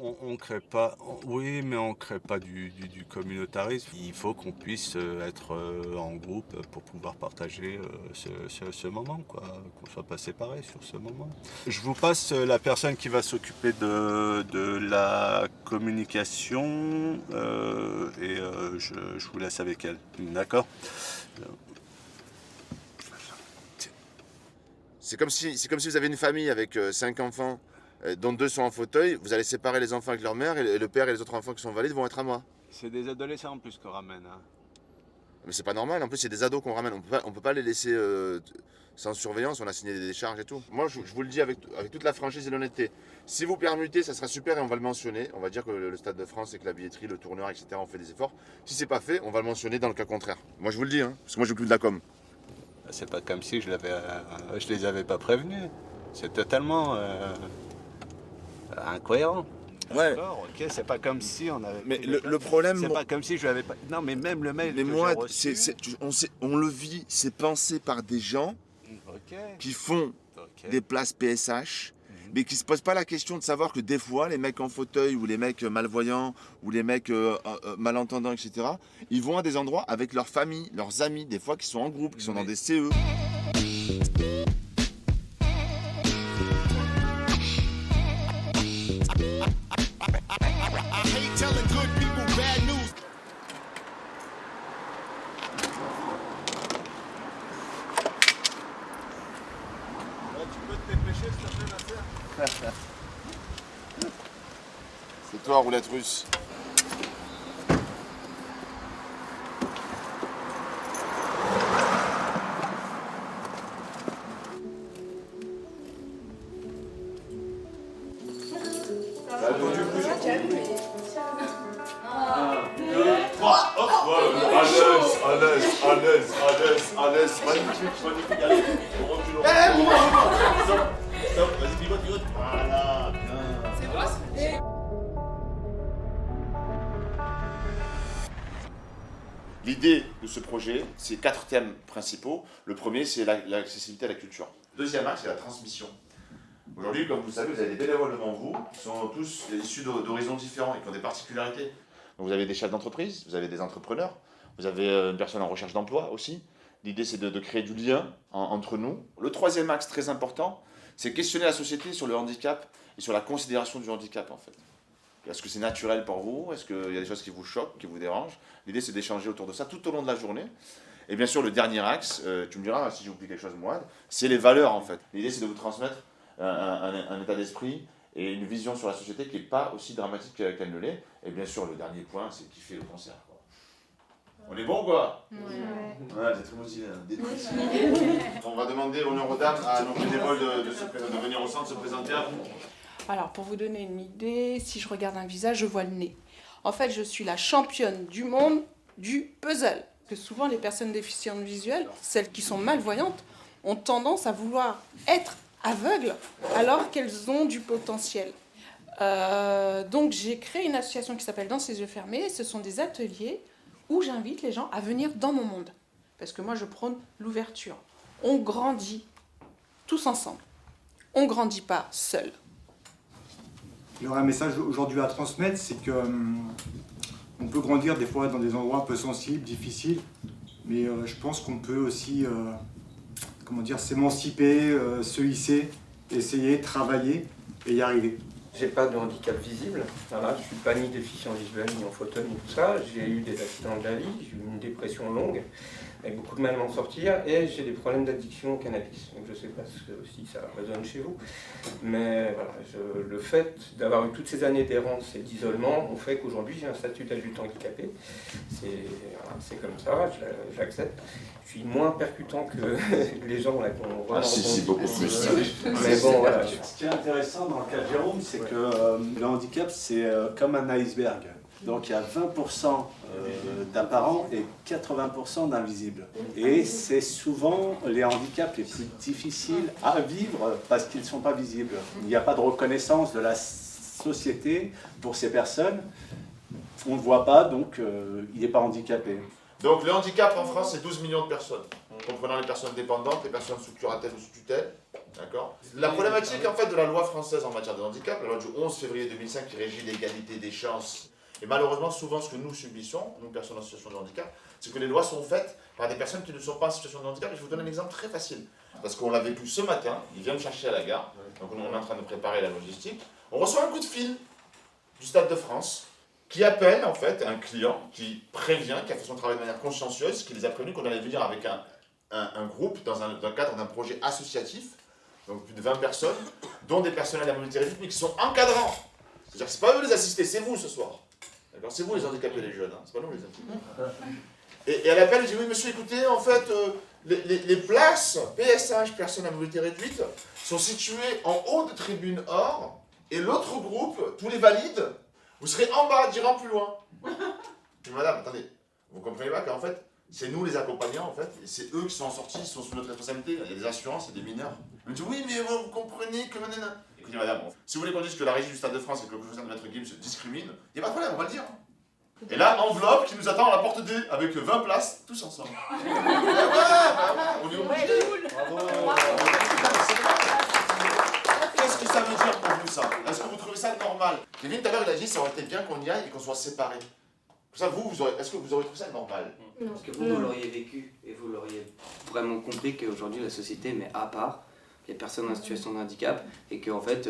On crée pas, oui, mais on crée pas du communautarisme. Il faut qu'on puisse être en groupe pour pouvoir partager ce moment, quoi, qu'on soit pas séparés sur ce moment. Je vous passe la personne qui va s'occuper de la communication et je vous laisse avec elle. D'accord? C'est comme si vous avez une famille avec 5 enfants, dont 2 sont en fauteuil. Vous allez séparer les enfants avec leur mère et le père et les autres enfants qui sont valides vont être à moi. C'est des adolescents en plus qu'on ramène. Hein. Mais c'est pas normal. En plus, c'est des ados qu'on ramène. On peut pas les laisser sans surveillance. On a signé des décharges et tout. Moi, je vous le dis avec toute la franchise et l'honnêteté. Si vous permutez, ça sera super et on va le mentionner. On va dire que le Stade de France et que la billetterie, le tourneur, etc. ont fait des efforts. Si c'est pas fait, on va le mentionner dans le cas contraire. Moi, je vous le dis, hein, parce que moi, je m'occupe de la com. C'est pas comme si je les avais pas prévenus. C'est totalement incohérent. Ouais. D'accord, ok, c'est pas comme si on avait. Mais pris les le places. problème, C'est pas comme si je lui avais pas. Non, mais même le mail mais que moi, j'ai reçu. on le vit, c'est pensé par des gens Ok. qui font Ok. des places PSH, mais qui se posent pas la question de savoir que des fois, les mecs en fauteuil ou les mecs malvoyants ou les mecs malentendants, etc., ils vont à des endroits avec leur famille, leurs amis, des fois qui sont en groupe, qui sont dans des CE. C'est toi, roulette russe. À l'aise. Magnifique. Allez, on recule. Stop, vas-y, pivote. Voilà, bien. L'idée de ce projet, c'est 4 thèmes principaux. Le premier, c'est l'accessibilité à la culture. Le deuxième axe, c'est la transmission. Aujourd'hui, comme vous le savez, vous avez des bénévoles devant vous qui sont tous issus d'horizons différents et qui ont des particularités. Donc vous avez des chefs d'entreprise, vous avez des entrepreneurs, vous avez une personne en recherche d'emploi aussi. L'idée, c'est de créer du lien entre nous. Le troisième axe très important, c'est questionner la société sur le handicap et sur la considération du handicap, en fait. Est-ce que c'est naturel pour vous? Est-ce qu'il y a des choses qui vous choquent, qui vous dérangent? L'idée, c'est d'échanger autour de ça tout au long de la journée. Et bien sûr, le dernier axe, tu me diras si j'ai oublié quelque chose, moi, c'est les valeurs, en fait. L'idée, c'est de vous transmettre un état d'esprit et une vision sur la société qui n'est pas aussi dramatique qu'elle ne l'est. Et bien sûr, le dernier point, c'est kiffer le concert, quoi. On est bon, quoi? Ouais, vous êtes très motivés, hein. On va demander honneur aux dames à nos bénévoles de venir au centre se présenter à vous. Alors, pour vous donner une idée, si je regarde un visage, je vois le nez. En fait, je suis la championne du monde du puzzle. Que souvent, les personnes déficientes visuelles, celles qui sont malvoyantes, ont tendance à vouloir être aveugles alors qu'elles ont du potentiel. Donc, j'ai créé une association qui s'appelle Dans ses yeux fermés. Ce sont des ateliers où j'invite les gens à venir dans mon monde. Parce que moi, je prône l'ouverture. On grandit tous ensemble. On ne grandit pas seul. Il y aurait un message aujourd'hui à transmettre, c'est que on peut grandir des fois dans des endroits un peu sensibles, difficiles, mais je pense qu'on peut aussi s'émanciper, se hisser, essayer, travailler et y arriver. J'ai pas de handicap visible, voilà, je suis pas ni déficient visuel, ni en fauteuil, ni tout ça. J'ai eu des accidents de la vie, j'ai eu une dépression longue, avec beaucoup de mal à m'en sortir, et j'ai des problèmes d'addiction au cannabis. Donc je sais pas si ça résonne chez vous, mais voilà, le fait d'avoir eu toutes ces années d'errance et d'isolement ont fait qu'aujourd'hui j'ai un statut d'adulte handicapé. C'est comme ça, j'accepte. Je suis moins percutant que les gens là qu'on voit. Ah si, beaucoup plus. Mais bon, voilà. Ce qui est intéressant dans le cas de Jérôme, c'est que le handicap, c'est comme un iceberg. Donc il y a 20% d'apparents et 80% d'invisibles. Et c'est souvent les handicaps les plus difficiles à vivre parce qu'ils ne sont pas visibles. Il n'y a pas de reconnaissance de la société pour ces personnes. On ne le voit pas, donc il n'est pas handicapé. Donc le handicap en France, c'est 12 millions de personnes, comprenant les personnes dépendantes, les personnes sous curatelle ou sous tutelle, D'accord. La problématique en fait de la loi française en matière de handicap, la loi du 11 février 2005 qui régit l'égalité des chances, et malheureusement souvent ce que nous subissons, nous personnes en situation de handicap, c'est que les lois sont faites par des personnes qui ne sont pas en situation de handicap. Et je vous donne un exemple très facile, parce qu'on l'a vécu ce matin, il vient me chercher à la gare, donc on est en train de préparer la logistique, on reçoit un coup de fil du Stade de France, qui appelle en fait un client, qui prévient, qui a fait son travail de manière consciencieuse, qui les a prévenus qu'on allait venir avec un groupe dans le cadre d'un projet associatif, donc plus de 20 personnes, dont des personnels à mobilité réduite, mais qui sont encadrants. C'est-à-dire que c'est pas eux les assister, c'est vous ce soir. D'accord, c'est vous les handicapés, les jeunes, hein. C'est pas nous les handicapés. Et elle appelle, elle dit oui monsieur, écoutez, en fait, les places PSH, personnes à mobilité réduite, sont situées en haut de tribune or, et l'autre groupe, tous les valides, vous serez en bas, d'irant plus loin. Je dis madame, attendez, vous comprenez pas qu'en fait, c'est nous les accompagnants en fait, et c'est eux qui sont en sortie, ils sont sous notre responsabilité, il y a des assurances, il y a des mineurs. Elle me dit oui mais vous comprenez que nanana. Écoutez madame, si vous voulez qu'on dise que la régie du Stade de France et que le professeur de Maître Gims se discrimine, il n'y a pas de problème, on va le dire. Et là, enveloppe qui nous attend à la porte D, avec 20 places, tous ensemble. On est obligé. Qu'est-ce que ça veut dire pour vous ça? Est-ce que vous trouvez ça normal? Kevin tout à l'heure il a dit ça aurait été bien qu'on y aille et qu'on soit séparés. Ça, est-ce que vous aurez trouvé ça normal? Parce que vous l'auriez vécu et vous l'auriez vraiment compris qu'aujourd'hui la société met à part les personnes en situation de handicap et qu'en fait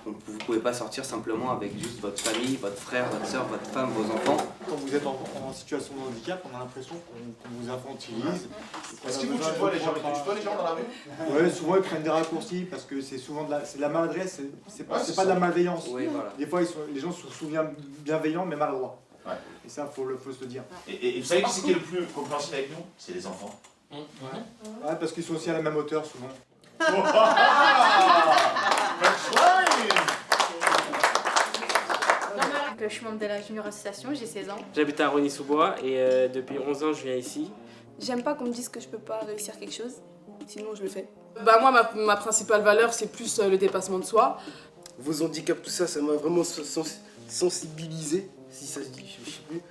vous ne pouvez pas sortir simplement avec juste votre famille, votre frère, votre soeur, votre femme, vos enfants. Quand vous êtes en situation de handicap, on a l'impression qu'on vous infantilise. Est-ce que vous tutoiez les gens? Tu tutoies les gens dans la rue? Oui, souvent ils prennent des raccourcis parce que c'est souvent de la maladresse, c'est pas de la malveillance. Oui, voilà. Des fois les gens sont souvent bienveillants mais maladroits. Ouais. Et ça, faut se le dire. Et vous savez qui c'est qui est le plus compréhensible avec nous? C'est les enfants. Ouais, parce qu'ils sont aussi à la même hauteur souvent. Je suis membre de la Junior Association, j'ai 16 ans. J'habite à Rosny-sous-Bois et depuis 11 ans je viens ici. J'aime pas qu'on me dise que je peux pas réussir quelque chose, sinon je le fais. Bah moi ma principale valeur c'est plus le dépassement de soi. Vos handicaps, tout ça, ça m'a vraiment sensibilisé, si ça se dit, je sais plus.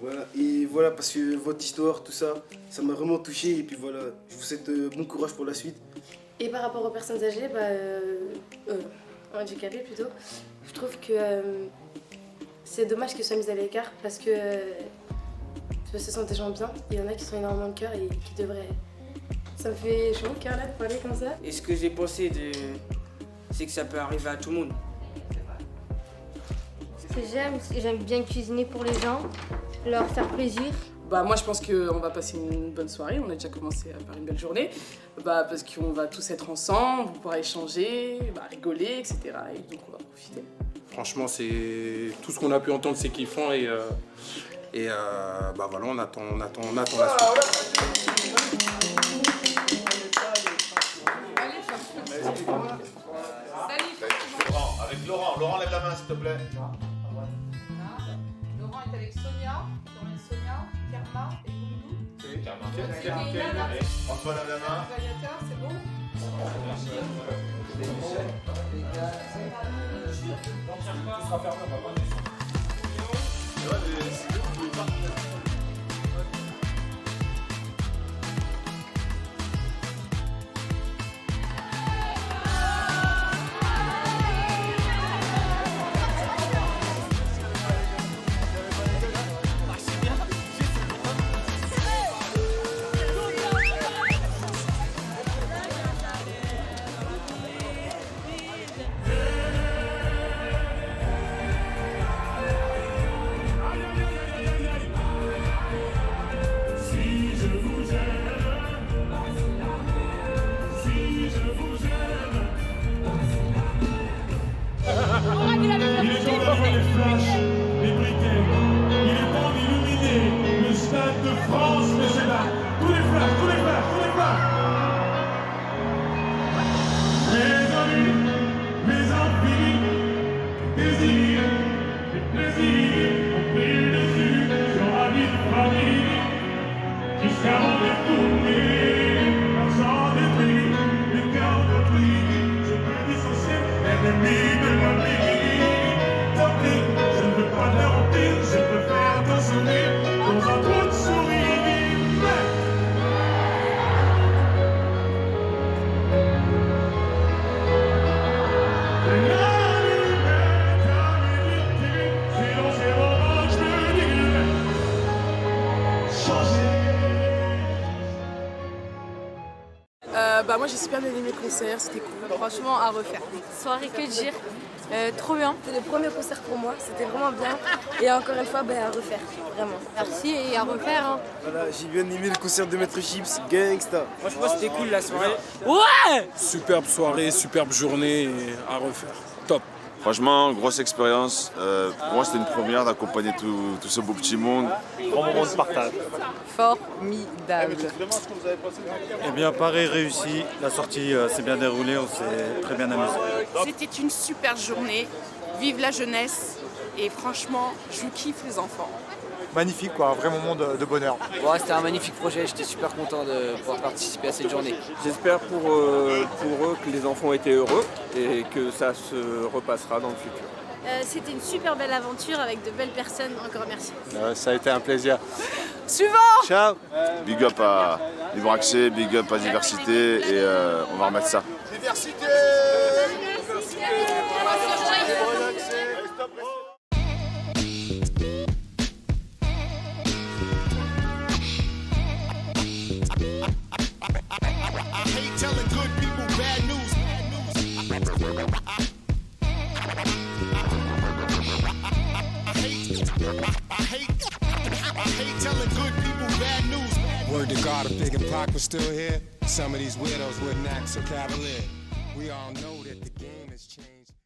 Voilà, et voilà, parce que votre histoire, tout ça, ça m'a vraiment touché et puis voilà, je vous souhaite bon courage pour la suite. Et par rapport aux personnes âgées, handicapées plutôt, je trouve que c'est dommage qu'elles soient mises à l'écart parce que ce sont des gens bien, il y en a qui sont énormément de cœur et qui devraient... Ça me fait chaud au cœur là de parler comme ça. Et ce que j'ai pensé c'est que ça peut arriver à tout le monde. Ce que j'aime bien cuisiner pour les gens, leur faire plaisir. Bah moi je pense qu'on va passer une bonne soirée, on a déjà commencé à faire une belle journée, parce qu'on va tous être ensemble, on pourra échanger, rigoler, etc. Et donc on va profiter. Franchement c'est tout ce qu'on a pu entendre, c'est kiffant et voilà, on attend la suite. Laurent, lève la main s'il te plaît. Laurent est avec Sonia, Kerma et Boundou. C'est Kerma. Antoine, lève la main. C'est bon? Tout sera fermé, on va pas j'ai super bien aimé le concert, c'était cool. Franchement, à refaire. Soirée que dire, trop bien. C'était le premier concert pour moi, c'était vraiment bien. Et encore une fois, à refaire, vraiment. Merci et à refaire. Hein. Voilà, j'ai bien aimé le concert de Maître Chips, Gangsta. Franchement, c'était cool la soirée. Ouais! Superbe soirée, superbe journée et à refaire. Top. Franchement, grosse expérience. Pour moi, c'était une première d'accompagner tout ce beau petit monde. Grand moment de partage. Formidable. Eh bien, Paris réussi. La sortie s'est bien déroulée, on s'est très bien amusé. C'était une super journée. Vive la jeunesse. Et franchement, je kiffe les enfants. Magnifique, quoi, un vrai moment de bonheur. Ouais, c'était un magnifique projet, j'étais super content de pouvoir participer à cette journée. J'espère pour eux que les enfants étaient heureux et que ça se repassera dans le futur. C'était une super belle aventure avec de belles personnes. Encore merci. Ça a été un plaisir. Suivant! Ciao. Big up à Libre Accès, big up à Diversité et on va remettre ça. Diversité. Word to God, if Big and Pac was still here, some of these weirdos wouldn't act so cavalier. We all know that the game has changed.